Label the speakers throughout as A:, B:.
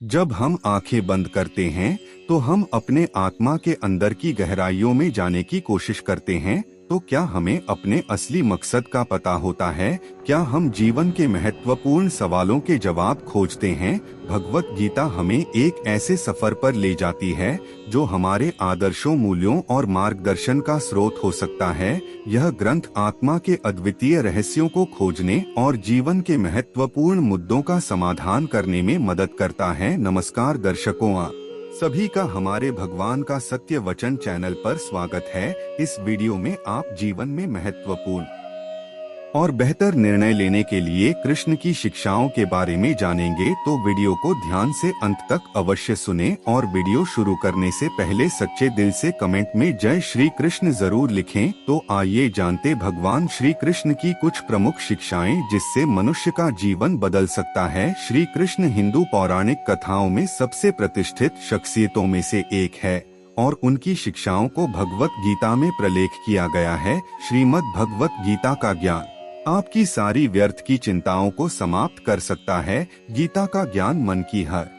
A: जब हम आंखें बंद करते हैं तो हम अपने आत्मा के अंदर की गहराइयों में जाने की कोशिश करते हैं। तो क्या हमें अपने असली मकसद का पता होता है? क्या हम जीवन के महत्वपूर्ण सवालों के जवाब खोजते हैं? भगवत गीता हमें एक ऐसे सफर पर ले जाती है जो हमारे आदर्शों, मूल्यों और मार्गदर्शन का स्रोत हो सकता है। यह ग्रंथ आत्मा के अद्वितीय रहस्यों को खोजने और जीवन के महत्वपूर्ण मुद्दों का समाधान करने में मदद करता है। नमस्कार दर्शकों, सभी का हमारे भगवान का सत्य वचन चैनल पर स्वागत है। इस वीडियो में आप जीवन में महत्वपूर्ण और बेहतर निर्णय लेने के लिए कृष्ण की शिक्षाओं के बारे में जानेंगे। तो वीडियो को ध्यान से अंत तक अवश्य सुनें और वीडियो शुरू करने से पहले सच्चे दिल से कमेंट में जय श्री कृष्ण जरूर लिखें। तो आइए जानते भगवान श्री कृष्ण की कुछ प्रमुख शिक्षाएं जिससे मनुष्य का जीवन बदल सकता है। श्री कृष्ण हिंदू पौराणिक कथाओं में सबसे प्रतिष्ठित शख्सियतों में से एक है और उनकी शिक्षाओं को भगवत गीता में प्रलेख किया गया है। श्रीमद् भगवत गीता का ज्ञान आपकी सारी व्यर्थ की चिंताओं को समाप्त कर सकता है। गीता का ज्ञान मन की हर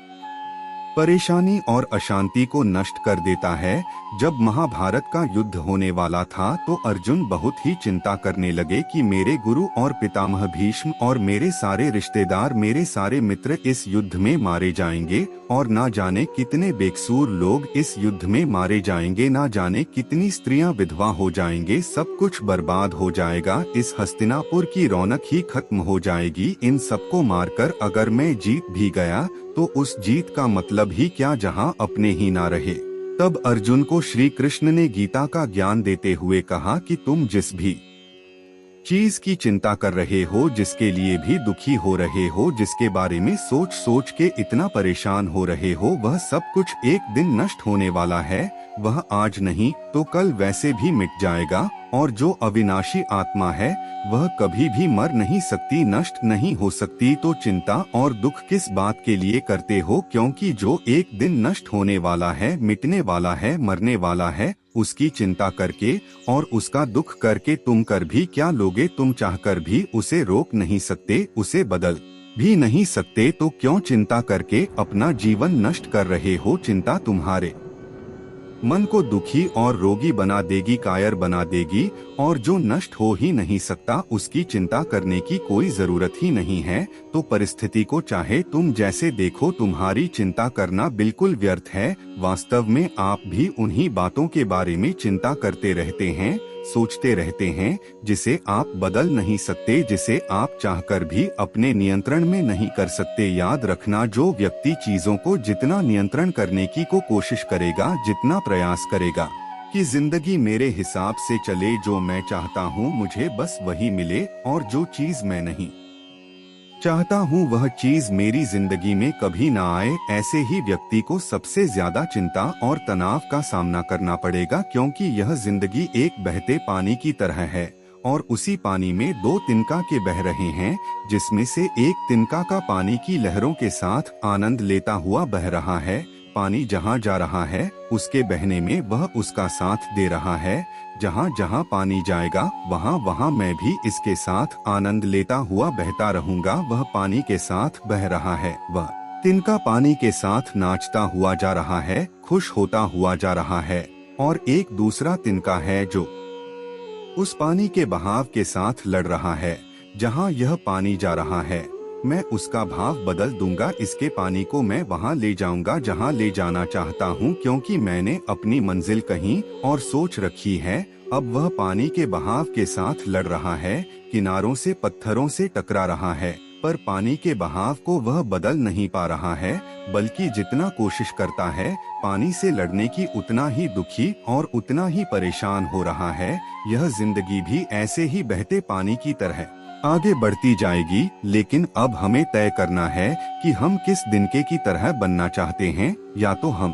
A: परेशानी और अशांति को नष्ट कर देता है। जब महाभारत का युद्ध होने वाला था तो अर्जुन बहुत ही चिंता करने लगे कि मेरे गुरु और पितामह भीष्म और मेरे सारे रिश्तेदार, मेरे सारे मित्र इस युद्ध में मारे जाएंगे और ना जाने कितने बेकसूर लोग इस युद्ध में मारे जाएंगे, ना जाने कितनी स्त्रियां विधवा हो जाएंगे, सब कुछ बर्बाद हो जाएगा, इस हस्तिनापुर की रौनक ही खत्म हो जाएगी। इन सबको मारकर अगर मैं जीत भी गया तो उस जीत का मतलब ही क्या जहां अपने ही ना रहे। तब अर्जुन को श्री कृष्ण ने गीता का ज्ञान देते हुए कहा कि तुम जिस भी चीज की चिंता कर रहे हो, जिसके लिए भी दुखी हो रहे हो, जिसके बारे में सोच सोच के इतना परेशान हो रहे हो, वह सब कुछ एक दिन नष्ट होने वाला है। वह आज नहीं तो कल वैसे भी मिट जाएगा और जो अविनाशी आत्मा है वह कभी भी मर नहीं सकती, नष्ट नहीं हो सकती। तो चिंता और दुख किस बात के लिए करते हो? क्योंकि जो एक दिन नष्ट होने वाला है, मिटने वाला है, मरने वाला है, उसकी चिंता करके और उसका दुख करके तुम कर भी क्या लोगे? तुम चाहकर भी उसे रोक नहीं सकते, उसे बदल भी नहीं सकते। तो क्यों चिंता करके अपना जीवन नष्ट कर रहे हो? चिंता तुम्हारे मन को दुखी और रोगी बना देगी, कायर बना देगी, और जो नष्ट हो ही नहीं सकता उसकी चिंता करने की कोई जरूरत ही नहीं है। तो परिस्थिति को चाहे तुम जैसे देखो, तुम्हारी चिंता करना बिल्कुल व्यर्थ है। वास्तव में आप भी उन्हीं बातों के बारे में चिंता करते रहते हैं, सोचते रहते हैं, जिसे आप बदल नहीं सकते, जिसे आप चाहकर भी अपने नियंत्रण में नहीं कर सकते। याद रखना, जो व्यक्ति चीजों को जितना नियंत्रण करने की कोशिश करेगा, जितना प्रयास करेगा कि जिंदगी मेरे हिसाब से चले, जो मैं चाहता हूँ मुझे बस वही मिले, और जो चीज मैं नहीं चाहता हूँ वह चीज मेरी जिंदगी में कभी ना आए, ऐसे ही व्यक्ति को सबसे ज्यादा चिंता और तनाव का सामना करना पड़ेगा। क्योंकि यह जिंदगी एक बहते पानी की तरह है और उसी पानी में दो तिनका के बह रहे हैं, जिसमें से एक तिनका का पानी की लहरों के साथ आनंद लेता हुआ बह रहा है। पानी जहाँ जा रहा है उसके बहने में वह उसका साथ दे रहा है। जहाँ जहाँ पानी जाएगा वहाँ वहाँ मैं भी इसके साथ आनंद लेता हुआ बहता रहूंगा। वह पानी के साथ बह रहा है, वह तिनका पानी के साथ नाचता हुआ जा रहा है, खुश होता हुआ जा रहा है। और एक दूसरा तिनका है जो उस पानी के बहाव के साथ लड़ रहा है। जहाँ यह पानी जा रहा है मैं उसका भाव बदल दूंगा, इसके पानी को मैं वहाँ ले जाऊंगा जहाँ ले जाना चाहता हूँ, क्योंकि मैंने अपनी मंजिल कहीं और सोच रखी है। अब वह पानी के बहाव के साथ लड़ रहा है, किनारों से पत्थरों से टकरा रहा है, पर पानी के बहाव को वह बदल नहीं पा रहा है, बल्कि जितना कोशिश करता है पानी से लड़ने की, उतना ही दुखी और उतना ही परेशान हो रहा है। यह जिंदगी भी ऐसे ही बहते पानी की तरह आगे बढ़ती जाएगी, लेकिन अब हमें तय करना है कि हम किस दिनके की तरह बनना चाहते हैं। या तो हम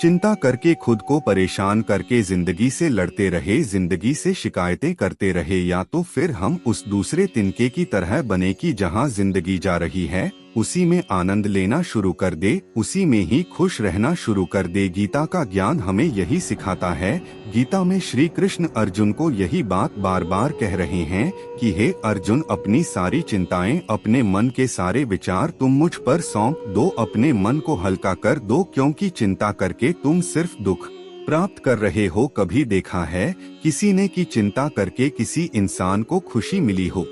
A: चिंता करके खुद को परेशान करके जिंदगी से लड़ते रहे, जिंदगी से शिकायतें करते रहे, या तो फिर हम उस दूसरे तिनके की तरह बने कि जहां जिंदगी जा रही है उसी में आनंद लेना शुरू कर दे, उसी में ही खुश रहना शुरू कर दे। गीता का ज्ञान हमें यही सिखाता है। गीता में श्री कृष्ण अर्जुन को यही बात बार बार कह रहे हैं कि हे अर्जुन, अपनी सारी चिंताएं, अपने मन के सारे विचार तुम मुझ पर सौंप दो, अपने मन को हल्का कर दो, क्योंकि चिंता करके तुम सिर्फ दुख प्राप्त कर रहे हो। कभी देखा है किसी ने कि चिंता करके किसी इंसान को खुशी मिली हो,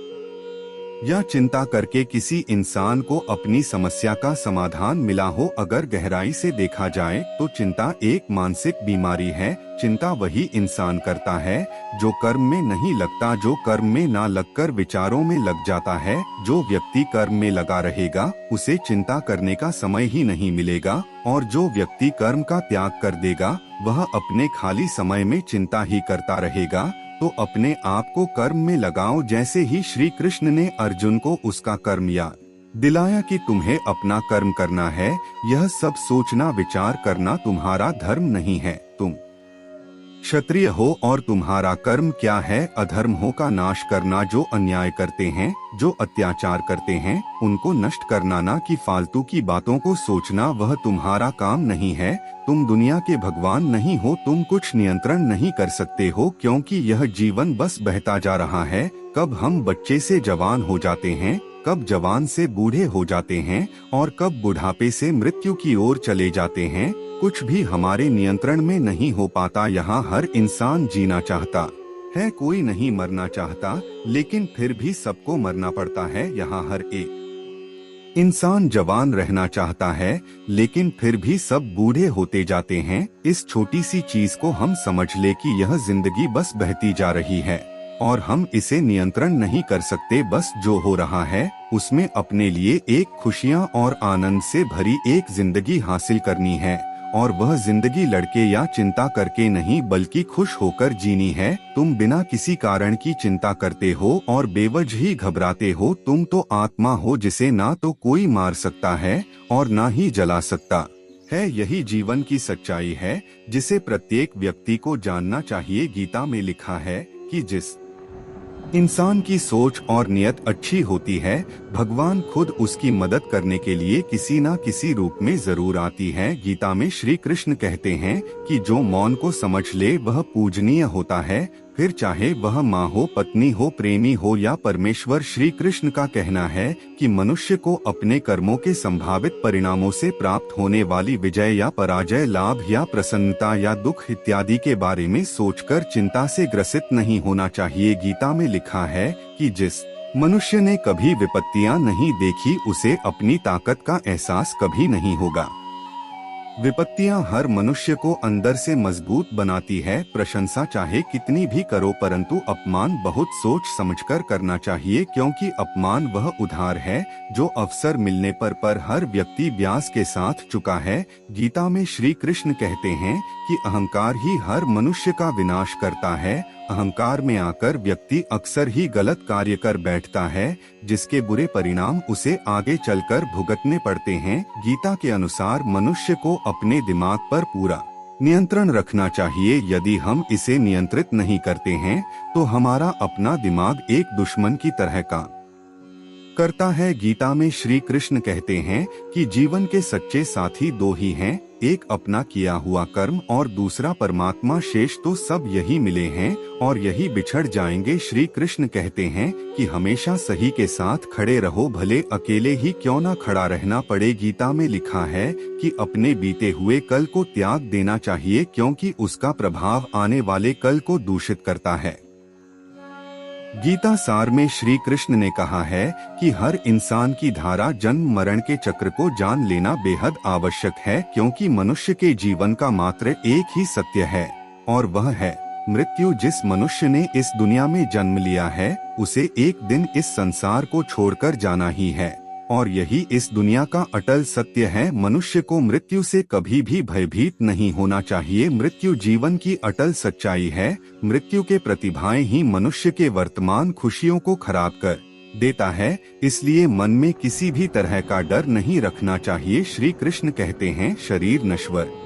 A: या चिंता करके किसी इंसान को अपनी समस्या का समाधान मिला हो? अगर गहराई से देखा जाए तो चिंता एक मानसिक बीमारी है। चिंता वही इंसान करता है जो कर्म में नहीं लगता, जो कर्म में ना लगकर विचारों में लग जाता है। जो व्यक्ति कर्म में लगा रहेगा उसे चिंता करने का समय ही नहीं मिलेगा, और जो व्यक्ति कर्म का त्याग कर देगा वह अपने खाली समय में चिंता ही करता रहेगा। तो अपने आप को कर्म में लगाओ, जैसे ही श्री कृष्ण ने अर्जुन को उसका कर्म याद दिलाया कि तुम्हें अपना कर्म करना है। यह सब सोचना विचार करना तुम्हारा धर्म नहीं है। तुम क्षत्रिय हो और तुम्हारा कर्म क्या है? अधर्मों का नाश करना। जो अन्याय करते हैं, जो अत्याचार करते हैं, उनको नष्ट करना, ना कि फालतू की बातों को सोचना। वह तुम्हारा काम नहीं है। तुम दुनिया के भगवान नहीं हो। तुम कुछ नियंत्रण नहीं कर सकते हो, क्योंकि यह जीवन बस बहता जा रहा है। कब हम बच्चे से जवान हो जाते हैं, कब जवान से बूढ़े हो जाते हैं, और कब बुढ़ापे से मृत्यु की ओर चले जाते हैं, कुछ भी हमारे नियंत्रण में नहीं हो पाता। यहाँ हर इंसान जीना चाहता है, कोई नहीं मरना चाहता, लेकिन फिर भी सबको मरना पड़ता है। यहाँ हर एक इंसान जवान रहना चाहता है, लेकिन फिर भी सब बूढ़े होते जाते हैं। इस छोटी सी चीज को हम समझ ले कि यह जिंदगी बस बहती जा रही है और हम इसे नियंत्रण नहीं कर सकते। बस जो हो रहा है उसमें अपने लिए एक खुशियाँ और आनंद से भरी एक जिंदगी हासिल करनी है, और वह जिंदगी लड़के या चिंता करके नहीं बल्कि खुश होकर जीनी है। तुम बिना किसी कारण की चिंता करते हो और बेवजह ही घबराते हो। तुम तो आत्मा हो जिसे ना तो कोई मार सकता है और ना ही जला सकता है। यही जीवन की सच्चाई है जिसे प्रत्येक व्यक्ति को जानना चाहिए। गीता में लिखा है कि जिस इंसान की सोच और नियत अच्छी होती है, भगवान खुद उसकी मदद करने के लिए किसी न किसी रूप में जरूर आती है। गीता में श्री कृष्ण कहते हैं कि जो मौन को समझ ले वह पूजनीय होता है, फिर चाहे वह माँ हो, पत्नी हो, प्रेमी हो या परमेश्वर। श्री कृष्ण का कहना है कि मनुष्य को अपने कर्मों के संभावित परिणामों से प्राप्त होने वाली विजय या पराजय, लाभ या प्रसन्नता या दुख इत्यादि के बारे में सोचकर चिंता से ग्रसित नहीं होना चाहिए। गीता में लिखा है कि जिस मनुष्य ने कभी विपत्तियां नहीं देखी उसे अपनी ताकत का एहसास कभी नहीं होगा। विपत्तियां हर मनुष्य को अंदर से मजबूत बनाती है। प्रशंसा चाहे कितनी भी करो, परंतु अपमान बहुत सोच समझकर करना चाहिए, क्योंकि अपमान वह उधार है जो अवसर मिलने पर हर व्यक्ति ब्याज के साथ चुका है। गीता में श्री कृष्ण कहते हैं कि अहंकार ही हर मनुष्य का विनाश करता है। अहंकार में आकर व्यक्ति अक्सर ही गलत कार्य कर बैठता है, जिसके बुरे परिणाम उसे आगे चलकर भुगतने पड़ते हैं। गीता के अनुसार मनुष्य को अपने दिमाग पर पूरा नियंत्रण रखना चाहिए। यदि हम इसे नियंत्रित नहीं करते हैं तो हमारा अपना दिमाग एक दुश्मन की तरह काम करता है। गीता में श्री कृष्ण कहते हैं कि जीवन के सच्चे साथी दो ही हैं, एक अपना किया हुआ कर्म और दूसरा परमात्मा। शेष तो सब यही मिले हैं और यही बिछड़ जाएंगे। श्री कृष्ण कहते हैं कि हमेशा सही के साथ खड़े रहो, भले अकेले ही क्यों न खड़ा रहना पड़े। गीता में लिखा है कि अपने बीते हुए कल को त्याग देना चाहिए, क्योंकि उसका प्रभाव आने वाले कल को दूषित करता है। गीता सार में श्री कृष्ण ने कहा है कि हर इंसान की धारा जन्म मरण के चक्र को जान लेना बेहद आवश्यक है, क्योंकि मनुष्य के जीवन का मात्र एक ही सत्य है और वह है मृत्यु। जिस मनुष्य ने इस दुनिया में जन्म लिया है उसे एक दिन इस संसार को छोड़कर जाना ही है, और यही इस दुनिया का अटल सत्य है। मनुष्य को मृत्यु से कभी भी भयभीत नहीं होना चाहिए। मृत्यु जीवन की अटल सच्चाई है। मृत्यु के प्रतिभाएं ही मनुष्य के वर्तमान खुशियों को खराब कर देता है, इसलिए मन में किसी भी तरह का डर नहीं रखना चाहिए। श्री कृष्ण कहते हैं शरीर नश्वर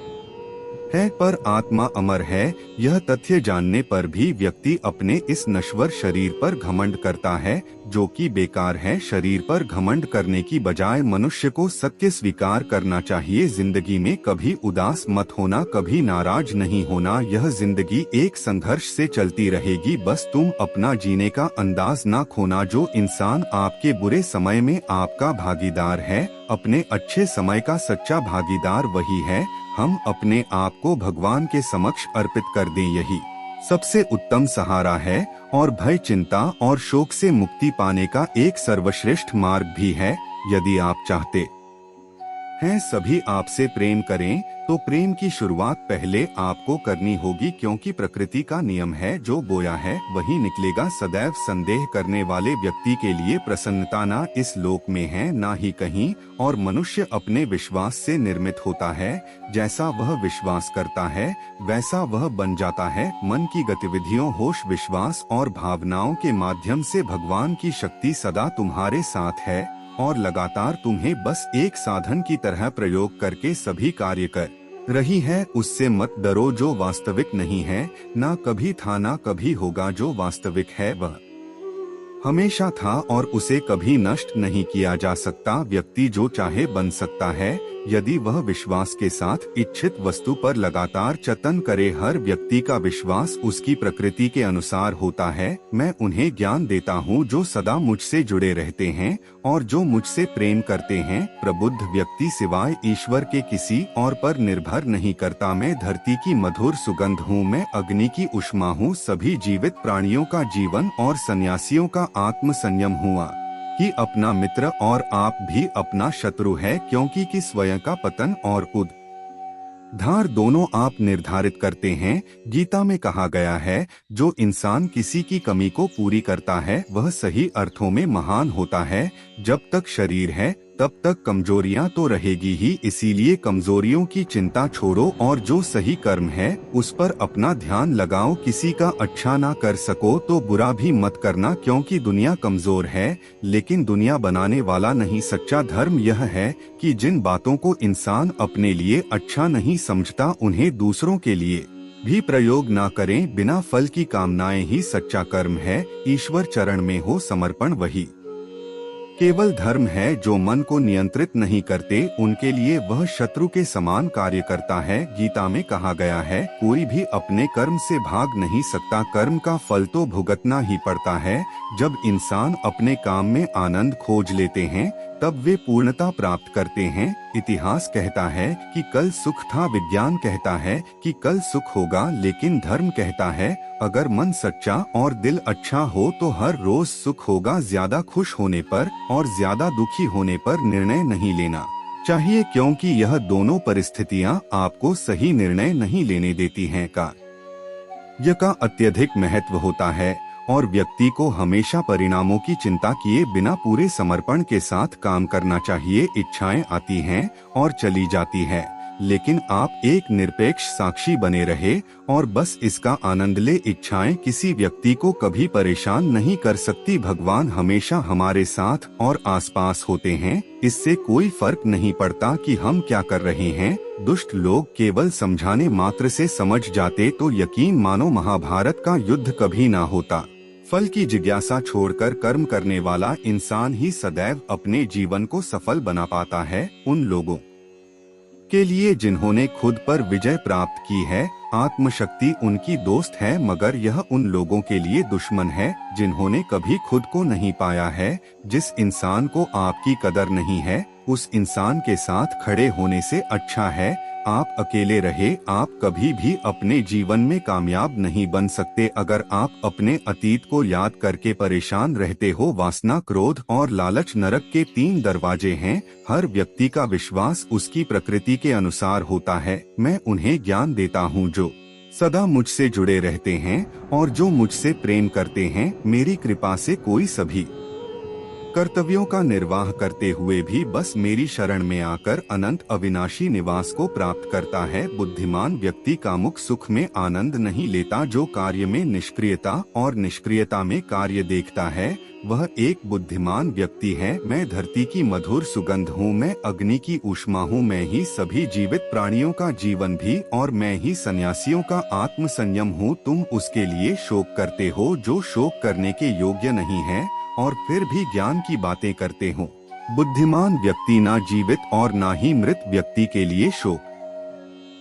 A: है पर आत्मा अमर है। यह तथ्य जानने पर भी व्यक्ति अपने इस नश्वर शरीर पर घमंड करता है। जो कि बेकार है। शरीर पर घमंड करने की बजाय मनुष्य को सत्य स्वीकार करना चाहिए। जिंदगी में कभी उदास मत होना, कभी नाराज नहीं होना। यह जिंदगी एक संघर्ष से चलती रहेगी, बस तुम अपना जीने का अंदाज ना खोना। जो इंसान आपके बुरे समय में आपका भागीदार है, अपने अच्छे समय का सच्चा भागीदार वही है। हम अपने आप को भगवान के समक्ष अर्पित कर दें, यही सबसे उत्तम सहारा है और भय, चिंता और शोक से मुक्ति पाने का एक सर्वश्रेष्ठ मार्ग भी है। यदि आप चाहते हैं सभी आपसे प्रेम करें, तो प्रेम की शुरुआत पहले आपको करनी होगी, क्योंकि प्रकृति का नियम है, जो बोया है वही निकलेगा। सदैव संदेह करने वाले व्यक्ति के लिए प्रसन्नता ना इस लोक में है, ना ही कहीं और। मनुष्य अपने विश्वास से निर्मित होता है। जैसा वह विश्वास करता है वैसा वह बन जाता है। मन की गतिविधियों, होश, विश्वास और भावनाओं के माध्यम से भगवान की शक्ति सदा तुम्हारे साथ है और लगातार तुम्हें बस एक साधन की तरह प्रयोग करके सभी कार्य कर रही है। उससे मत डरो जो वास्तविक नहीं है, ना कभी था ना कभी होगा। जो वास्तविक है वह हमेशा था और उसे कभी नष्ट नहीं किया जा सकता। व्यक्ति जो चाहे बन सकता है, यदि वह विश्वास के साथ इच्छित वस्तु पर लगातार चिंतन करे। हर व्यक्ति का विश्वास उसकी प्रकृति के अनुसार होता है। मैं उन्हें ज्ञान देता हूँ जो सदा मुझसे जुड़े रहते हैं और जो मुझसे प्रेम करते हैं। प्रबुद्ध व्यक्ति सिवाय ईश्वर के किसी और पर निर्भर नहीं करता। मैं धरती की मधुर सुगंध हूँ, मैं अग्नि की ऊष्मा हूँ, सभी जीवित प्राणियों का जीवन और सन्यासियों का आत्म संयम हुआ कि अपना मित्र और आप भी अपना शत्रु है, क्योंकि कि स्वयं का पतन और उद्धार दोनों आप निर्धारित करते हैं। गीता में कहा गया है, जो इंसान किसी की कमी को पूरी करता है वह सही अर्थों में महान होता है। जब तक शरीर है तब तक कमजोरियां तो रहेगी ही, इसीलिए कमजोरियों की चिंता छोड़ो और जो सही कर्म है उस पर अपना ध्यान लगाओ। किसी का अच्छा ना कर सको तो बुरा भी मत करना, क्योंकि दुनिया कमजोर है लेकिन दुनिया बनाने वाला नहीं। सच्चा धर्म यह है कि जिन बातों को इंसान अपने लिए अच्छा नहीं समझता उन्हें दूसरों के लिए भी प्रयोग ना करें। बिना फल की कामनाएं ही सच्चा कर्म है। ईश्वर चरण में हो समर्पण वही केवल धर्म है। जो मन को नियंत्रित नहीं करते उनके लिए वह शत्रु के समान कार्य करता है। गीता में कहा गया है, कोई भी अपने कर्म से भाग नहीं सकता, कर्म का फल तो भुगतना ही पड़ता है। जब इंसान अपने काम में आनंद खोज लेते हैं तब वे पूर्णता प्राप्त करते हैं। इतिहास कहता है कि कल सुख था, विज्ञान कहता है कि कल सुख होगा, लेकिन धर्म कहता है अगर मन सच्चा और दिल अच्छा हो तो हर रोज सुख होगा। ज्यादा खुश होने पर और ज्यादा दुखी होने पर निर्णय नहीं लेना चाहिए, क्योंकि यह दोनों परिस्थितियां आपको सही निर्णय नहीं लेने देती हैं। कार्य का अत्यधिक महत्व होता है और व्यक्ति को हमेशा परिणामों की चिंता किए बिना पूरे समर्पण के साथ काम करना चाहिए। इच्छाएं आती हैं और चली जाती हैं, लेकिन आप एक निरपेक्ष साक्षी बने रहे और बस इसका आनंद ले। इच्छाएं किसी व्यक्ति को कभी परेशान नहीं कर सकती। भगवान हमेशा हमारे साथ और आसपास होते हैं। इससे कोई फर्क नहीं पड़ता कि हम क्या कर रहे हैं। दुष्ट लोग केवल समझाने मात्र से समझ जाते तो यकीन मानो महाभारत का युद्ध कभी ना होता। फल की जिज्ञासा छोड़कर कर्म करने वाला इंसान ही सदैव अपने जीवन को सफल बना पाता है। उन लोगों के लिए जिन्होंने खुद पर विजय प्राप्त की है, आत्मशक्ति उनकी दोस्त है, मगर यह उन लोगों के लिए दुश्मन है जिन्होंने कभी खुद को नहीं पाया है। जिस इंसान को आपकी कदर नहीं है उस इंसान के साथ खड़े होने से अच्छा है आप अकेले रहे। आप कभी भी अपने जीवन में कामयाब नहीं बन सकते अगर आप अपने अतीत को याद करके परेशान रहते हो। वासना, क्रोध और लालच नरक के 3 दरवाजे हैं। हर व्यक्ति का विश्वास उसकी प्रकृति के अनुसार होता है। मैं उन्हें ज्ञान देता हूँ जो सदा मुझसे जुड़े रहते हैं और जो मुझसे प्रेम करते हैं। मेरी कृपा से कोई सभी कर्तव्यों का निर्वाह करते हुए भी बस मेरी शरण में आकर अनंत अविनाशी निवास को प्राप्त करता है। बुद्धिमान व्यक्ति कामुक सुख में आनंद नहीं लेता। जो कार्य में निष्क्रियता और निष्क्रियता में कार्य देखता है वह एक बुद्धिमान व्यक्ति है। मैं धरती की मधुर सुगंध हूँ, मैं अग्नि की ऊष्मा हूँ, मैं ही सभी जीवित प्राणियों का जीवन भी और मैं ही सन्यासियों का आत्म संयम हूँ। तुम उसके लिए शोक करते हो जो शोक करने के योग्य नहीं है और फिर भी ज्ञान की बातें करते हो। बुद्धिमान व्यक्ति ना जीवित और ना ही मृत व्यक्ति के लिए शोक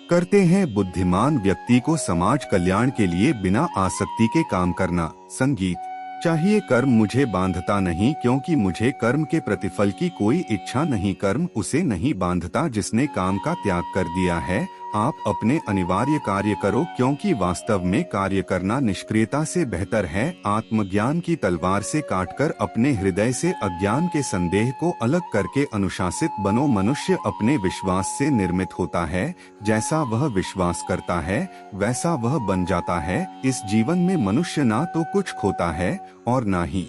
A: करते हैं। बुद्धिमान व्यक्ति को समाज कल्याण के लिए बिना आसक्ति के काम करना। संगीत चाहिए कर्म मुझे बांधता नहीं, क्योंकि मुझे कर्म के प्रतिफल की कोई इच्छा नहीं। कर्म उसे नहीं बांधता जिसने काम का त्याग कर दिया है। आप अपने अनिवार्य कार्य करो, क्योंकि वास्तव में कार्य करना निष्क्रियता से बेहतर है। आत्मज्ञान की तलवार से काटकर अपने हृदय से अज्ञान के संदेह को अलग करके अनुशासित बनो। मनुष्य अपने विश्वास से निर्मित होता है। जैसा वह विश्वास करता है वैसा वह बन जाता है। इस जीवन में मनुष्य ना तो कुछ खोता है और ना ही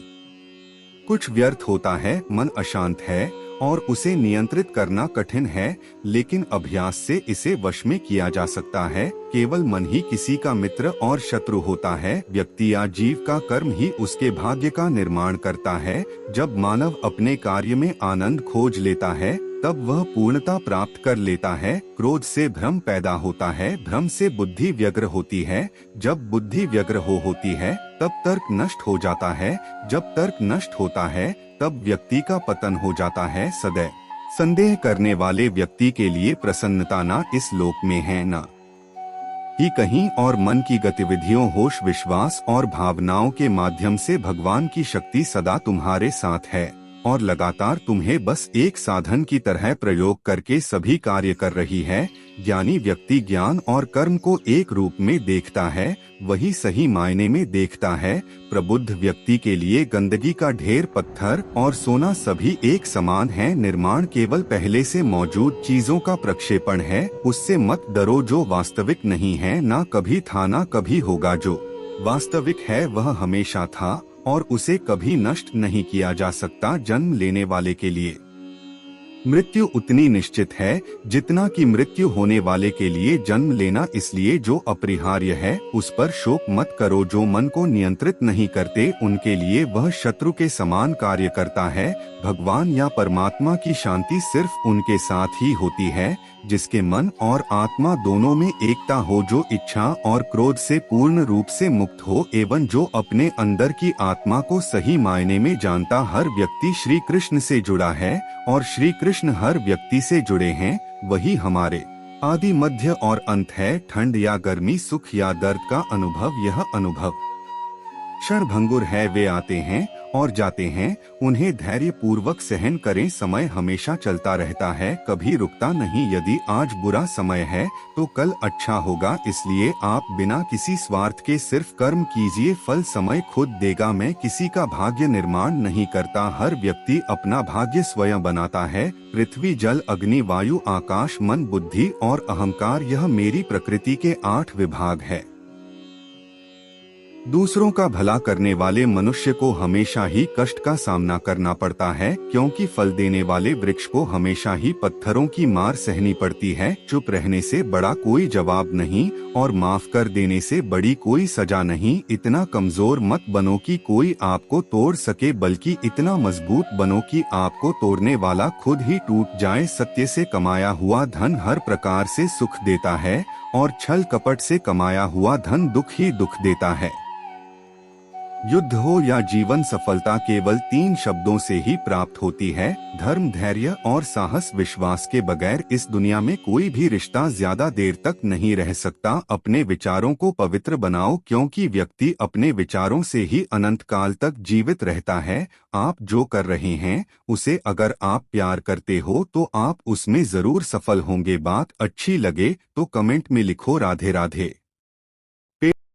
A: कुछ व्यर्थ होता है। मन अशांत है और उसे नियंत्रित करना कठिन है, लेकिन अभ्यास से इसे वश में किया जा सकता है। केवल मन ही किसी का मित्र और शत्रु होता है। व्यक्ति या जीव का कर्म ही उसके भाग्य का निर्माण करता है। जब मानव अपने कार्य में आनंद खोज लेता है तब वह पूर्णता प्राप्त कर लेता है। क्रोध से भ्रम पैदा होता है, भ्रम से बुद्धि व्यग्र होती है। जब बुद्धि व्यग्र होती है तब तर्क नष्ट हो जाता है। जब तर्क नष्ट होता है तब व्यक्ति का पतन हो जाता है। सदैव संदेह करने वाले व्यक्ति के लिए प्रसन्नता ना इस लोक में है ना ही कहीं और। मन की गतिविधियों, होश, विश्वास और भावनाओं के माध्यम से भगवान की शक्ति सदा तुम्हारे साथ है और लगातार तुम्हें बस एक साधन की तरह प्रयोग करके सभी कार्य कर रही है। ज्ञानी व्यक्ति ज्ञान और कर्म को एक रूप में देखता है, वही सही मायने में देखता है। प्रबुद्ध व्यक्ति के लिए गंदगी का ढेर, पत्थर और सोना सभी एक समान है। निर्माण केवल पहले से मौजूद चीजों का प्रक्षेपण है। उससे मत डरो जो वास्तविक नहीं है, ना कभी था ना कभी होगा। जो वास्तविक है वह हमेशा था और उसे कभी नष्ट नहीं किया जा सकता। जन्म लेने वाले के लिए मृत्यु उतनी निश्चित है जितना कि मृत्यु होने वाले के लिए जन्म लेना। इसलिए जो अपरिहार्य है उस पर शोक मत करो। जो मन को नियंत्रित नहीं करते उनके लिए वह शत्रु के समान कार्य करता है। भगवान या परमात्मा की शांति सिर्फ उनके साथ ही होती है जिसके मन और आत्मा दोनों में एकता हो, जो इच्छा और क्रोध से पूर्ण रूप से मुक्त हो एवं जो अपने अंदर की आत्मा को सही मायने में जानता। हर व्यक्ति श्री कृष्ण से जुड़ा है और श्री कृष्ण हर व्यक्ति से जुड़े हैं। वही हमारे आदि, मध्य और अंत है। ठंड या गर्मी, सुख या दर्द का अनुभव, यह अनुभव क्षणभंगुर है। वे आते हैं और जाते हैं, उन्हें धैर्य पूर्वक सहन करें। समय हमेशा चलता रहता है, कभी रुकता नहीं। यदि आज बुरा समय है तो कल अच्छा होगा। इसलिए आप बिना किसी स्वार्थ के सिर्फ कर्म कीजिए, फल समय खुद देगा। मैं किसी का भाग्य निर्माण नहीं करता, हर व्यक्ति अपना भाग्य स्वयं बनाता है। पृथ्वी, जल, अग्नि, वायु, आकाश, मन, बुद्धि और अहंकार, यह मेरी प्रकृति के 8 विभाग है। दूसरों का भला करने वाले मनुष्य को हमेशा ही कष्ट का सामना करना पड़ता है, क्योंकि फल देने वाले वृक्ष को हमेशा ही पत्थरों की मार सहनी पड़ती है। चुप रहने से बड़ा कोई जवाब नहीं और माफ कर देने से बड़ी कोई सजा नहीं। इतना कमजोर मत बनो कि कोई आपको तोड़ सके, बल्कि इतना मजबूत बनो कि आपको तोड़ने वाला खुद ही टूट जाए। सत्य से कमाया हुआ धन हर प्रकार से सुख देता है और छल कपट से कमाया हुआ धन दुख ही दुख देता है। युद्ध हो या जीवन, सफलता केवल 3 शब्दों से ही प्राप्त होती है, धर्म, धैर्य और साहस। विश्वास के बगैर इस दुनिया में कोई भी रिश्ता ज्यादा देर तक नहीं रह सकता। अपने विचारों को पवित्र बनाओ, क्योंकि व्यक्ति अपने विचारों से ही अनंत काल तक जीवित रहता है। आप जो कर रहे हैं उसे अगर आप प्यार करते हो तो आप उसमें जरूर सफल होंगे। बात अच्छी लगे तो कमेंट में लिखो राधे राधे।